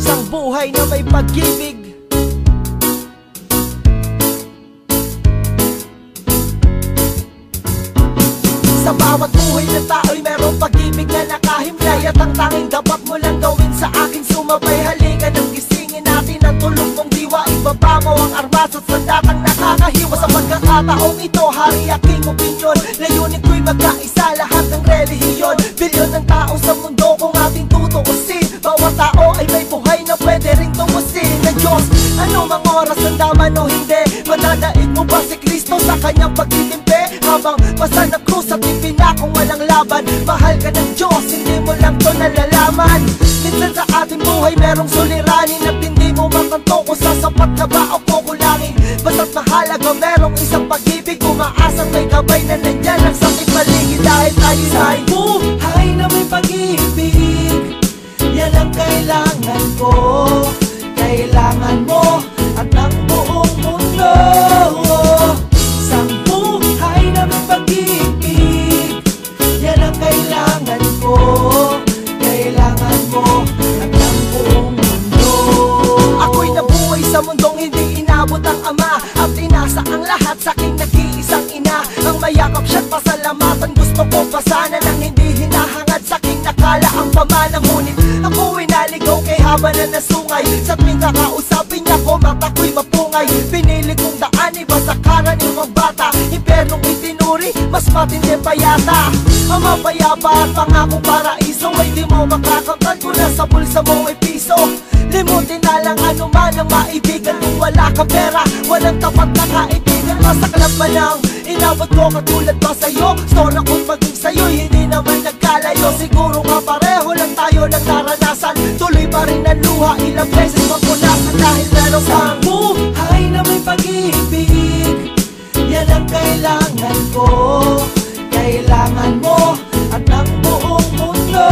isang buhay na may pag-ibig. Sa bawat buhay na tao'y merong pag-ibig na nakahimlay, at ang tanging dapat mo lang gawin sa akin sumabay. Halika nang gisingin natin ang tulog mong diwa, ibaba mo ang armas at sandatang nakakahiwa. Sa pagkakataong ito, hari aking opinyon, layunin ko'y magkaisa lahat ng relihiyon. Bilyon ng tao sa mundo kung ating tutuusin, bawat tao ay may buhay na pwede ring tumusin ng Diyos. Ano mang oras ang daman o hindi, madadaig mo ba si Kristo sa kanyang pagtitimpi? Habang basta na krus at ipinakong walang laban, mahal ka ng Diyos, hindi mo lang to nalalaman. Minsan sa ating buhay merong suliranin at hindi mo matanto kung sasapat ka ba o kukulangin. Basta't mahalaga merong isang pag-ibig, umaasang may gabay na nandyan ang sakit paligid. Dahil tayo sa buhay na may pag-ibig, yan ang kailangan ko, kailangan mo at ng buong mundo. Isang buhay na may pag-ibig, yan ang kailangan ko, kailangan mo at ng buong mundo. Ako'y nabuhay sa mundong hindi inabot ang ama, at inasa ang lahat sa aking nag-iisang ina. Ang mayakap siya't pasalamatan, gusto ko pa sana nang hindi hinahangad sa aking nakala ang pamana. Ngunit ako'y naligaw kay haba na nasungay, sa tuwing kakausapin niya ko mata ko'y mapungay. Pinili kong daan iba sa karaniwang bata, impernong itinuri mas matindi pa yata. Ang mapayapa at pangako paraiso ay di mo makakamtan kung nasa bulsa mo may piso. Limutin na lang ano man ang maibigan kung wala kang pera, walang tapat na kaibigan. Masaklap pa lang inabot ko katulad ba sa'yo? Store ako'y maging sa'yo'y hindi naman nagkalayo. Siguro nga pareho lang tayo ng naranasan, tuloy pa rin ang luha, ilang beses magpunasan. Dahil meron kang buhay na may pag-ibig, yan ang kailangan ko, kailangan mo at ng buong mundo.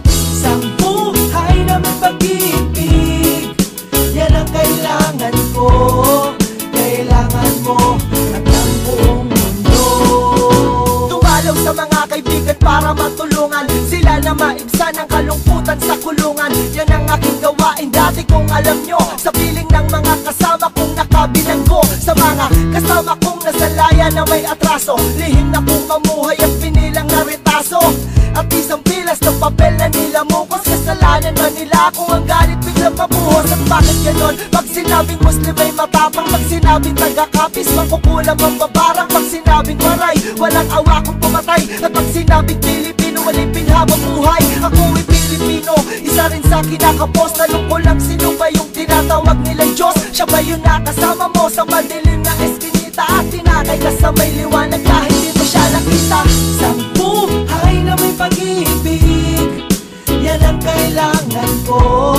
Isang buhay na may pag-ibig, yan ang kailangan ko, kailangan mo at ng buong mundo. Tumalaw sa mga kaibigan para matulungan sila na maibsan ang kalungkutan sa kulungan. Yan ang aking gawain dati kung alam nyo, sa piling ng mga kasama kong nakabilanggo. Sa mga kasama kong nasalaya na may atraso, lihim na kong mamuhay at pinilang na retaso. At isang pilas ng papel na nilamukos, kasalanan man nila kung ang galit biglang mabuhos. At bakit ganon? Pag sinabing Muslim ay matapang, pag sinabing taga-kapis makukulam ang babarang, pag sinabing waray walang awa kong pumatay, at pag sinabing Pilipino walang pinhabang buhay. Ako'y Pilipino, isa rin sa kinakapos. Tanong ko lang sino ba yung tinatawag nilang Diyos? Siya ba yung nakasama mo sa madilim na eskinita, at tinakay ka sa may liwanag kahit di mo siya nakita? Isang buhay na may pag-ibig, yan ang kailangan ko,